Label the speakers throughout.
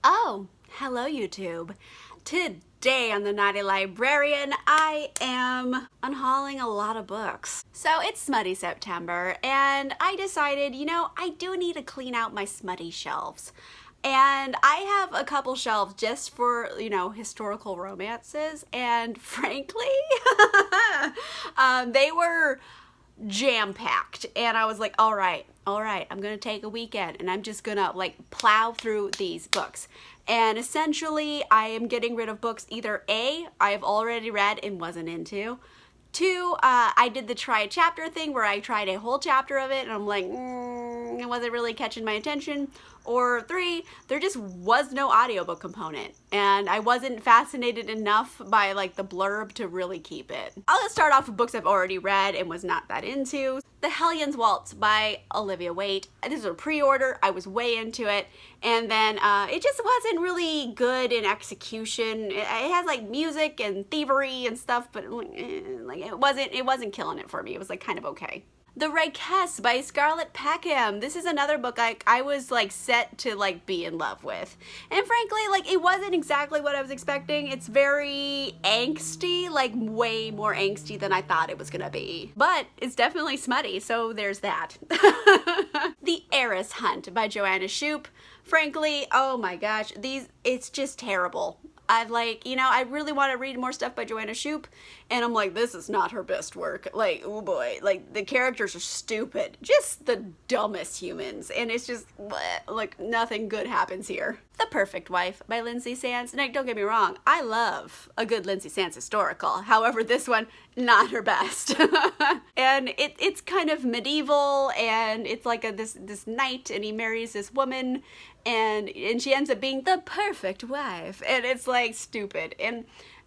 Speaker 1: Oh, hello YouTube. Today on the Naughty Librarian, I am unhauling a lot of books. So it's Smutty September, and I decided, I do need to clean out my smutty shelves. And I have a couple shelves just for, historical romances, and frankly, they were jam-packed, and I was like, all right, I'm gonna take a weekend and I'm just gonna plow through these books. And essentially I am getting rid of books either A, I've already read and wasn't into, two, I did the try a chapter thing where I tried a whole chapter of it and I'm like, it wasn't really catching my attention. Or three, there just was no audiobook component and I wasn't fascinated enough by the blurb to really keep it. I'll just start off with books I've already read and was not that into. The Hellion's Waltz by Olivia Waite. This is a pre-order, I was way into it, and then it just wasn't really good in execution. It has music and thievery and stuff, but it wasn't killing it for me. It was kind of okay. The Raikess by Scarlett Peckham. This is another book I was set to be in love with. And frankly, it wasn't exactly what I was expecting. It's very angsty, way more angsty than I thought it was gonna be. But it's definitely smutty, so there's that. The Heiress Hunt by Joanna Shupe. Frankly, oh my gosh, it's just terrible. I really want to read more stuff by Joanna Shupe, and I'm like, this is not her best work. Oh boy, the characters are stupid. Just the dumbest humans, and it's just, bleh, nothing good happens here. The Perfect Wife by Lindsay Sands. Now, don't get me wrong, I love a good Lindsay Sands historical. However, this one, not her best. And it's kind of medieval, and it's this knight, and he marries this woman, and she ends up being the perfect wife, and it's stupid. And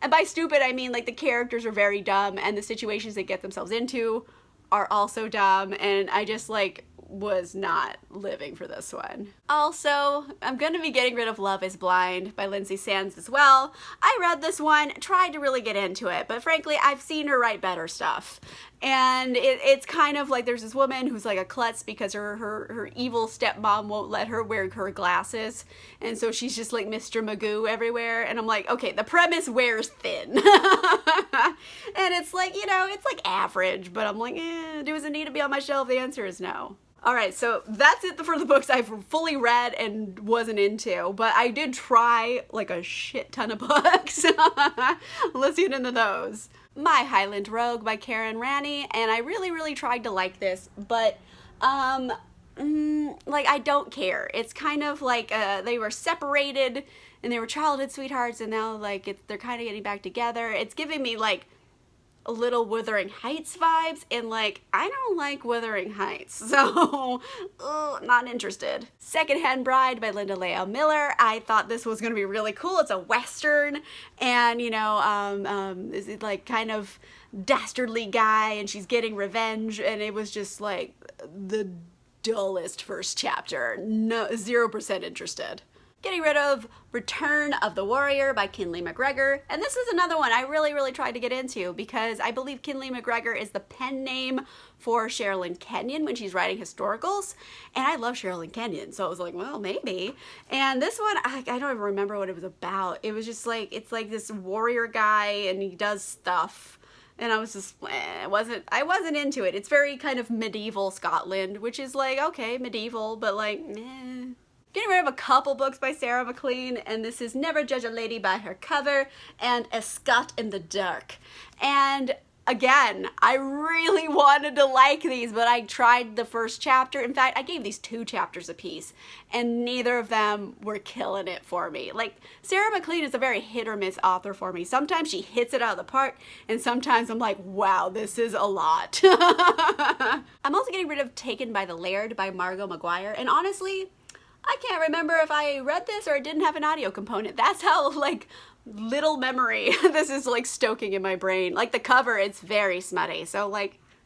Speaker 1: by stupid I mean the characters are very dumb, and the situations they get themselves into are also dumb, and I just was not living for this one. Also, I'm gonna be getting rid of Love is Blind by Lindsay Sands as well. I read this one, tried to really get into it, but frankly, I've seen her write better stuff. And it's kind of there's this woman who's a klutz because her evil stepmom won't let her wear her glasses. And so she's just Mr. Magoo everywhere. And I'm like, okay, the premise wears thin. And it's it's average, but I'm does it need to be on my shelf? The answer is no. Alright, so that's it for the books I've fully read and wasn't into, but I did try a shit ton of books. Let's get into those. My Highland Rogue by Karen Ranney, and I really tried to like this, but I don't care. It's kind of they were separated and they were childhood sweethearts, and now they're kind of getting back together. It's giving me a little Wuthering Heights vibes, and I don't like Wuthering Heights, so not interested. Secondhand Bride by Linda Leo Miller. I thought this was gonna be really cool. It's a Western, and is it kind of dastardly guy, and she's getting revenge, and it was just the dullest first chapter. No, 0% interested. Getting rid of Return of the Warrior by Kinley McGregor. And this is another one I really tried to get into because I believe Kinley McGregor is the pen name for Sherilyn Kenyon when she's writing historicals. And I love Sherilyn Kenyon, so I was like, well, maybe. And this one, I don't even remember what it was about. It was just it's this warrior guy and he does stuff. And I was just, I wasn't into it. It's very kind of medieval Scotland, which is okay, medieval, but Getting rid of a couple books by Sarah MacLean, and this is Never Judge a Lady by Her Cover and A Scot in the Dark. And again, I really wanted to like these, but I tried the first chapter. In fact, I gave these 2 chapters apiece, and neither of them were killing it for me. Sarah MacLean is a very hit or miss author for me. Sometimes she hits it out of the park, and sometimes I'm like, wow, this is a lot. I'm also getting rid of Taken by the Laird by Margot Maguire, and honestly, I can't remember if I read this or it didn't have an audio component. That's how, little memory this is, stoking in my brain. The cover, it's very smutty. So,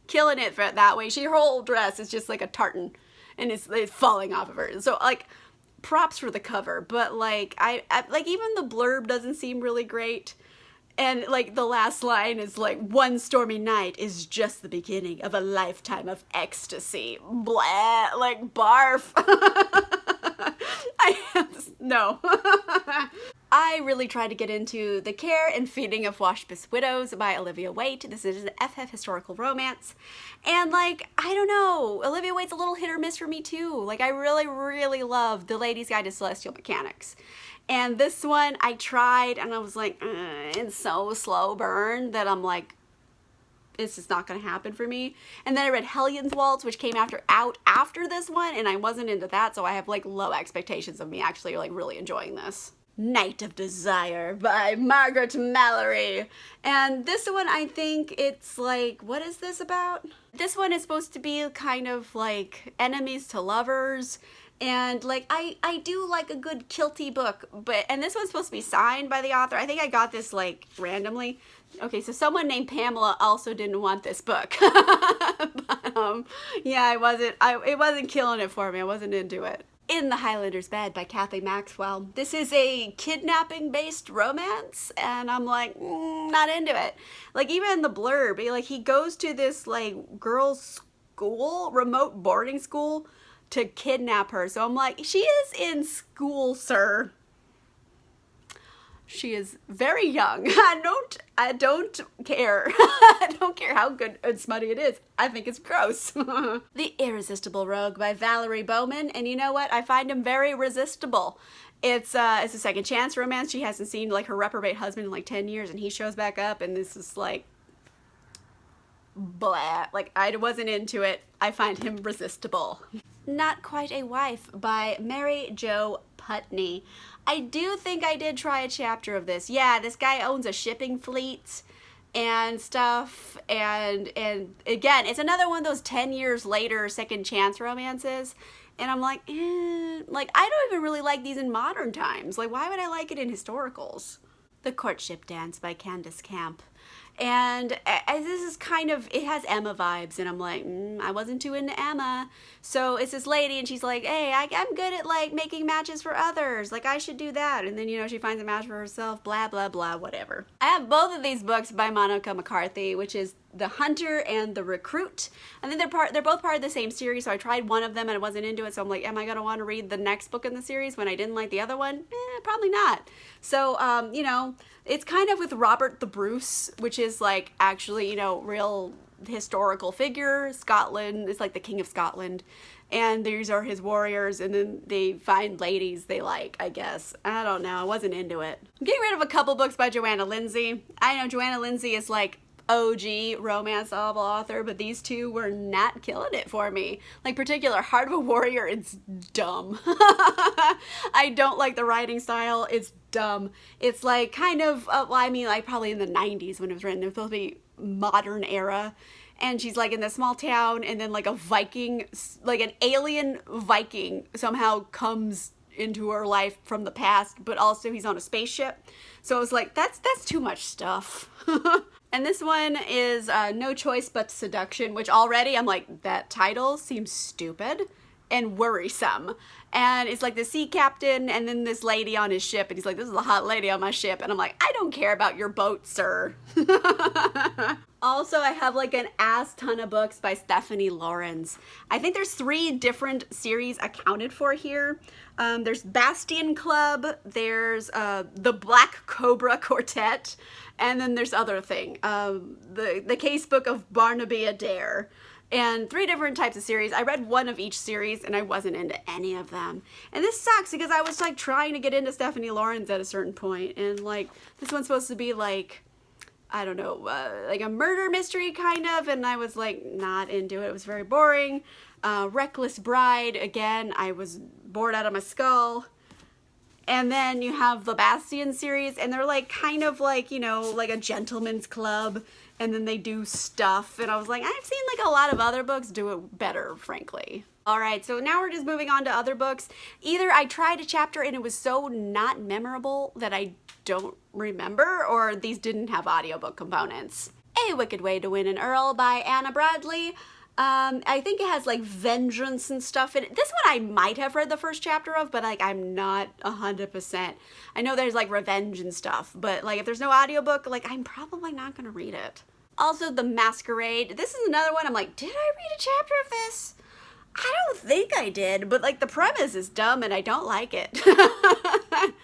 Speaker 1: killing it for that way. Her whole dress is just a tartan. And it's falling off of her. So, props for the cover. But, I even the blurb doesn't seem really great. And the last line is one stormy night is just the beginning of a lifetime of ecstasy. Blah, barf. I have No. I really tried to get into The Care and Feeding of Waspus Widows by Olivia Waite. This is an FF historical romance. And like, I don't know, Olivia Waite's a little hit or miss for me too. Like, I really, really love The Lady's Guide to Celestial Mechanics. And this one I tried and I was like, it's so slow burn that I'm like, it's just not going to happen for me. And then I read Hellion's Waltz, which came out after this one, and I wasn't into that, so I have like low expectations of me actually like really enjoying this. Night of Desire by Margaret Mallory. And this one, I think it's like, what is this about? This one is supposed to be kind of like enemies to lovers. And like, I do like a good kilty book, and this one's supposed to be signed by the author. I think I got this like randomly. Okay, so someone named Pamela also didn't want this book. But yeah, it wasn't killing it for me. I wasn't into it. In the Highlander's Bed by Kathy Maxwell. This is a kidnapping-based romance, and I'm like, not into it. Like, even in the blurb, like, he goes to this, like, girls' school, remote boarding school, to kidnap her. So I'm like, she is in school, sir. She is very young. I don't care. I don't care how good and smutty it is. I think it's gross. The Irresistible Rogue by Valerie Bowman. And you know what? I find him very resistible. It's a second chance romance. She hasn't seen like her reprobate husband in like 10 years, and he shows back up, and this is like blah. Like, I wasn't into it. I find him resistible. Not Quite a Wife by Mary Jo Putney. I do think I did try a chapter of this. Yeah, this guy owns a shipping fleet and stuff, and again, it's another one of those 10 years later second chance romances, and I'm like, like, I don't even really like these in modern times. Like, why would I like it in historicals? The Courtship Dance by Candace Camp. And this is kind of, it has Emma vibes, and I'm like, I wasn't too into Emma. So it's this lady, and she's like, hey, I'm good at like making matches for others. Like, I should do that. And then, you know, she finds a match for herself, blah, blah, blah, whatever. I have both of these books by Monica McCarthy, which is The Hunter and The Recruit. I think they're both part of the same series, so I tried one of them and I wasn't into it, so I'm like, am I going to want to read the next book in the series when I didn't like the other one? Probably not. So, you know, it's kind of with Robert the Bruce, which is like actually, you know, real historical figure, Scotland. It's like the King of Scotland. And these are his warriors, and then they find ladies they like, I guess. I don't know. I wasn't into it. I'm getting rid of a couple books by Joanna Lindsay. I know Joanna Lindsay is like OG romance novel author, but these two were not killing it for me. Like, particular Heart of a Warrior, it's dumb. I don't like the writing style. It's dumb. It's like kind of, well, I mean, like probably in the 90s when it was written. It was supposed to be modern era. And she's like in this small town, and then like a Viking, like an alien Viking somehow comes into her life from the past, but also he's on a spaceship. So it was like, that's too much stuff. And this one is No Choice But Seduction, which already I'm like, that title seems stupid and worrisome. And it's like the sea captain and then this lady on his ship, and he's like, this is a hot lady on my ship. And I'm like, I don't care about your boat, sir. Also, I have like an ass ton of books by Stephanie Lawrence. I think there's 3 different series accounted for here. There's Bastion Club, there's the Black Cobra Quartet, and then there's other thing, the Casebook of Barnaby Adair. And 3 different types of series. I read one of each series, and I wasn't into any of them. And this sucks because I was like trying to get into Stephanie Lawrence at a certain point, and like this one's supposed to be like, I don't know, like a murder mystery kind of, and I was like not into it. It was very boring. Reckless Bride, again, I was bored out of my skull. And then you have the Bastion series, and they're like kind of like, you know, like a gentleman's club, and then they do stuff, and I was like, I've seen like a lot of other books do it better, frankly. All right, so now we're just moving on to other books. Either I tried a chapter and it was so not memorable that I don't remember, or these didn't have audiobook components. A Wicked Way to Win an Earl by Anna Bradley. I think it has like vengeance and stuff in it. This one I might have read the first chapter of, but like I'm not 100%. I know there's like revenge and stuff, but like if there's no audiobook, like I'm probably not gonna read it. Also, The Masquerade. This is another one I'm like, did I read a chapter of this? I don't think I did, but like the premise is dumb and I don't like it.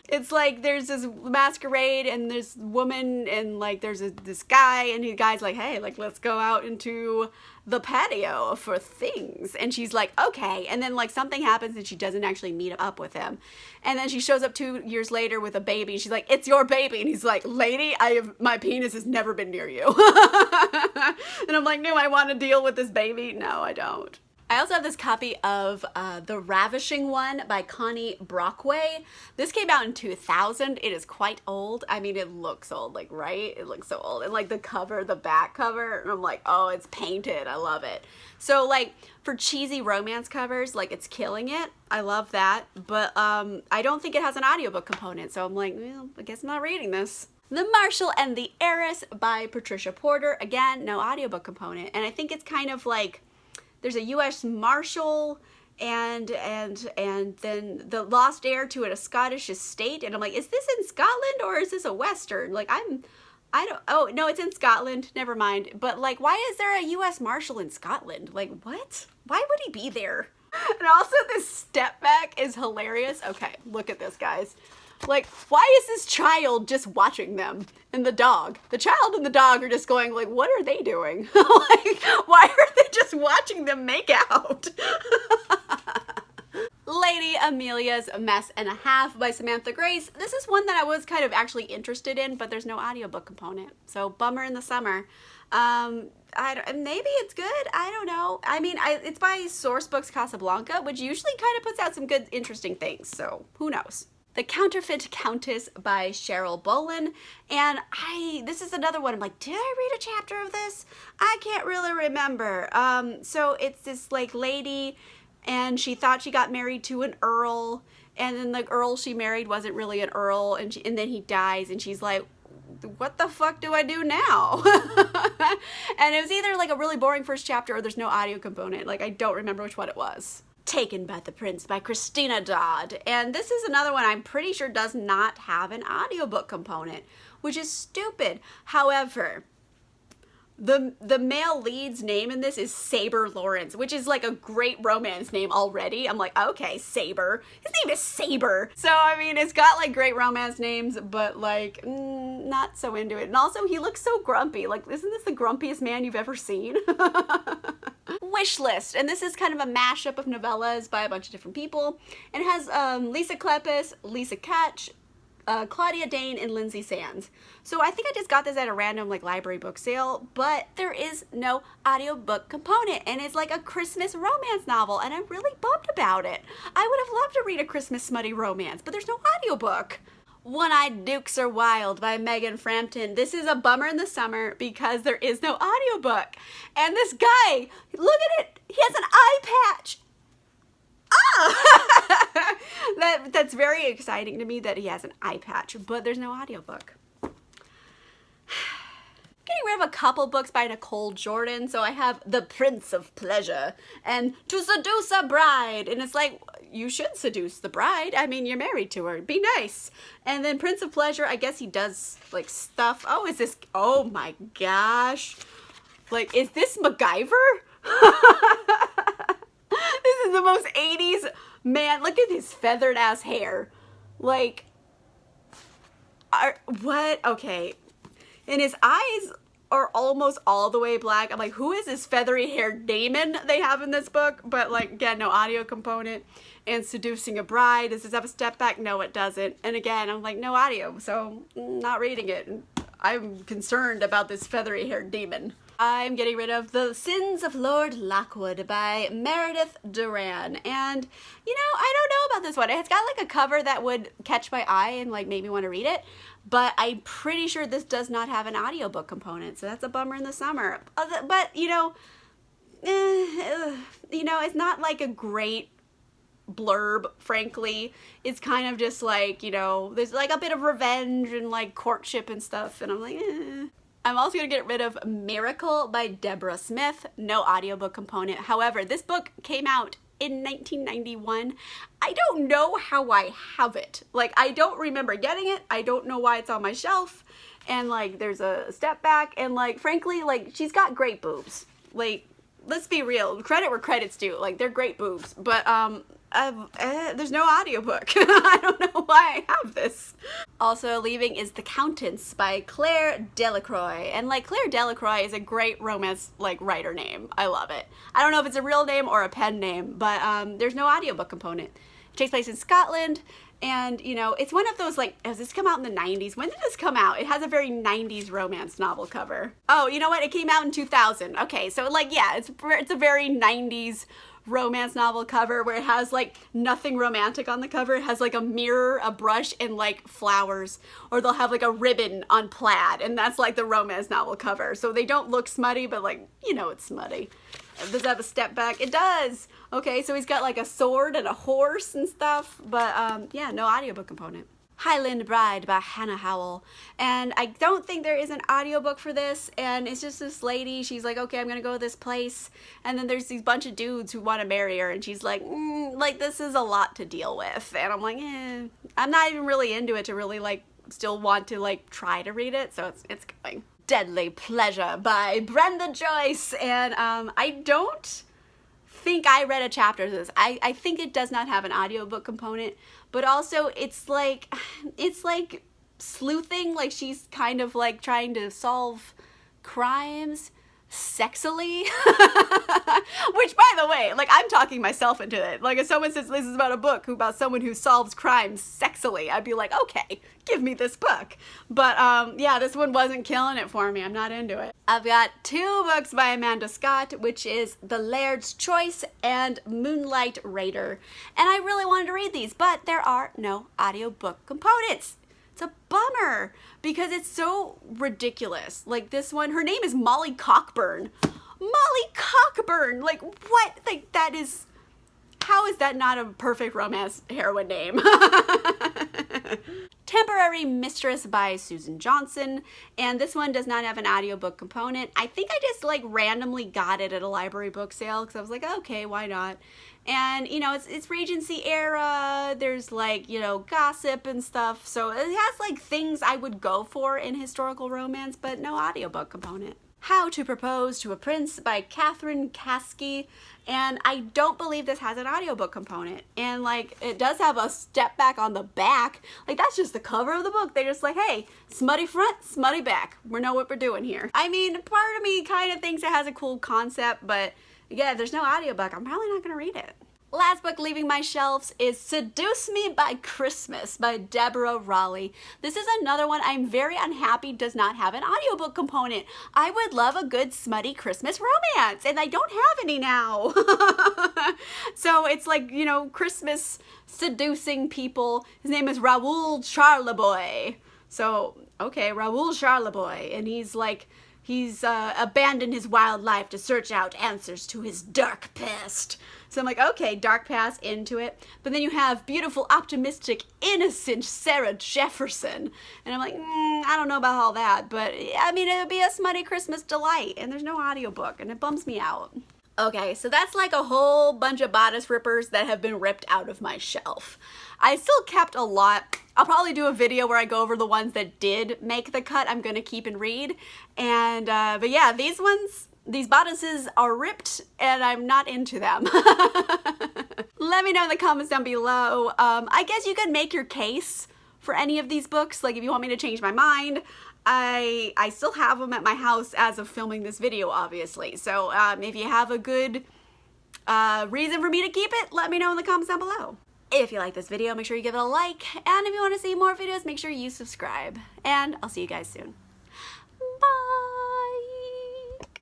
Speaker 1: It's like there's this masquerade and this woman and like there's this guy and the guy's like, hey, like let's go out into the patio for things. And she's like, okay. And then like something happens and she doesn't actually meet up with him. And then she shows up 2 years later with a baby. She's like, it's your baby. And he's like, lady, my penis has never been near you. And I'm like, no, I want to deal with this baby. No, I don't. I also have this copy of The Ravishing One by Connie Brockway. This came out in 2000. It is quite old. I mean, it looks old, like, right? It looks so old. And like the cover, the back cover, and I'm like, oh, it's painted. I love it. So like for cheesy romance covers, like it's killing it. I love that. But I don't think it has an audiobook component. So I'm like, well, I guess I'm not reading this. The Marshal and the Heiress by Patricia Porter. Again, no audiobook component. And I think it's kind of like, there's a U.S. Marshal and then the lost heir to a Scottish estate. And I'm like, is this in Scotland or is this a Western? Like oh, no, it's in Scotland. Never mind. But like, why is there a U.S. Marshal in Scotland? Like, what? Why would he be there? And also this step back is hilarious. Okay, look at this, guys. Like, why is this child just watching them and the dog? The child and the dog are just going like, what are they doing? Like, why are they just watching them make out? Lady Amelia's Mess and a Half by Samantha Grace. This is one that I was kind of actually interested in, but there's no audiobook component. So bummer in the summer. Maybe it's good. I don't know. I mean, it's by Sourcebooks Casablanca, which usually kind of puts out some good, interesting things. So who knows? The Counterfeit Countess by Cheryl Bolin. And this is another one. I'm like, did I read a chapter of this? I can't really remember. So it's this like lady and she thought she got married to an earl. And then the earl she married wasn't really an earl. And then he dies and she's like, what the fuck do I do now? And it was either like a really boring first chapter or there's no audio component. Like I don't remember which one it was. Taken by the Prince by Christina Dodd. And this is another one I'm pretty sure does not have an audiobook component, which is stupid. However, the male lead's name in this is Saber Lawrence, which is like a great romance name already. I'm like, okay, Saber. His name is Saber. So, I mean, it's got like great romance names, but like, not so into it. And also, he looks so grumpy. Like, isn't this the grumpiest man you've ever seen? Wish List, and this is kind of a mashup of novellas by a bunch of different people, and it has Lisa Klepis, Lisa Ketch, Claudia Dane, and Lindsay Sands. So I think I just got this at a random like library book sale, but there is no audiobook component, and it's like a Christmas romance novel, and I'm really bummed about it. I would have loved to read a Christmas smutty romance, but there's no audiobook. One-Eyed Dukes Are Wild by Megan Frampton. This is a bummer in the summer because there is no audiobook. And this guy, look at it, he has an eye patch. Ah! That's very exciting to me that he has an eye patch, but there's no audiobook. Getting rid of a couple books by Nicole Jordan. So I have The Prince of Pleasure and To Seduce a Bride. And it's like, you should seduce the bride. I mean, you're married to her. Be nice. And then Prince of Pleasure, I guess he does like stuff. Oh, is this, oh my gosh. Like, is this MacGyver? This is the most 80s man. Look at his feathered ass hair. Like, what? Okay. And his eyes are almost all the way black. I'm like, who is this feathery haired Damon they have in this book? But like, again, no audio component. And Seducing a Bride, does this have a step back? No, it doesn't. And again, I'm like, no audio, so not reading it. I'm concerned about this feathery haired demon. I'm getting rid of The Sins of Lord Lockwood by Meredith Duran. And, you know, I don't know about this one. It's got like a cover that would catch my eye and like make me want to read it. But I'm pretty sure this does not have an audiobook component. So that's a bummer in the summer. But, you know, it's not like a great blurb, frankly. It's kind of just like, you know, there's like a bit of revenge and like courtship and stuff. And I'm like, eh. I'm also going to get rid of Miracle by Deborah Smith. No audiobook component. However, this book came out in 1991. I don't know how I have it. Like, I don't remember getting it. I don't know why it's on my shelf. And like, there's a step back. And like, frankly, like, she's got great boobs. Like, let's be real, credit where credit's due. Like, they're great boobs, but there's no audiobook. I don't know why I have this. Also leaving is The Countess by Claire Delacroix. And like, Claire Delacroix is a great romance like writer name. I love it. I don't know if it's a real name or a pen name, but there's no audiobook component. It takes place in Scotland, and you know, it's one of those like, has this come out in the 90s? When did this come out? It has a very 90s romance novel cover. Oh, you know what? It came out in 2000. Okay, so like, yeah, it's a very 90s romance novel cover where it has like nothing romantic on the cover. It has like a mirror, a brush, and like flowers, or they'll have like a ribbon on plaid, and that's like the romance novel cover. So they don't look smutty, but like, you know, it's smutty. Does it have a step back? It does. Okay, so he's got like a sword and a horse and stuff, but yeah, no audiobook component. Highland Bride by Unhaul. And I don't think there is an audiobook for this, and it's just this lady, she's like, okay, I'm gonna go to this place, and then there's these bunch of dudes who want to marry her, and she's like, like, this is a lot to deal with, and I'm like, I'm not even really into it to really like still want to like try to read it, so it's going. Deadly Pleasure by Brenda Joyce, and I don't think I read a chapter of this. I think it does not have an audiobook component, but also it's like sleuthing, like she's kind of like trying to solve crimes sexily. Which, by the way, like, I'm talking myself into it. Like, if someone says this is about a book about someone who solves crimes sexily, I'd be like, okay, give me this book. But yeah, this one wasn't killing it for me. I'm not into it. I've got 2 books by Amanda Scott, which is The Laird's Choice and Moonlight Raider. And I really wanted to read these, but there are no audiobook components. It's a bummer because it's so ridiculous. Like, this one, her name is Molly Cockburn. Molly Cockburn! Like, what? Like, that is, how is that not a perfect romance heroine name? Temporary Mistress by Susan Johnson, and this one does not have an audiobook component. I think I just like randomly got it at a library book sale because I was like, okay, why not? And you know, it's Regency era, there's like, you know, gossip and stuff, so it has like things I would go for in historical romance, but no audiobook component. How to Propose to a Prince by Catherine Caskey, and I don't believe this has an audiobook component. And like, it does have a step back on the back. Like, that's just the cover of the book. They're just like, hey, smutty front, smutty back. We know what we're doing here. I mean, part of me kind of thinks it has a cool concept, but yeah, if there's no audiobook, I'm probably not gonna read it. Last book leaving my shelves is Seduce Me by Christmas by Deborah Raleigh. This is another one I'm very unhappy does not have an audiobook component. I would love a good smutty Christmas romance, and I don't have any now. So it's like, you know, Christmas seducing people. His name is Raoul Charleboy. So, okay, Raoul Charleboy, and he's like, he's abandoned his wild life to search out answers to his dark past. So I'm like, okay, dark past, into it. But then you have beautiful, optimistic, innocent Sarah Jefferson. And I'm like, I don't know about all that. But, I mean, it would be a smutty Christmas delight. And there's no audiobook, and it bums me out. Okay, so that's like a whole bunch of bodice rippers that have been ripped out of my shelf. I still kept a lot. I'll probably do a video where I go over the ones that did make the cut I'm gonna keep and read. And, but yeah, these ones, these bodices are ripped and I'm not into them. Let me know in the comments down below. I guess you could make your case for any of these books. Like, if you want me to change my mind. I still have them at my house as of filming this video, obviously. So if you have a good reason for me to keep it, let me know in the comments down below. If you like this video, make sure you give it a like. And if you want to see more videos, make sure you subscribe. And I'll see you guys soon.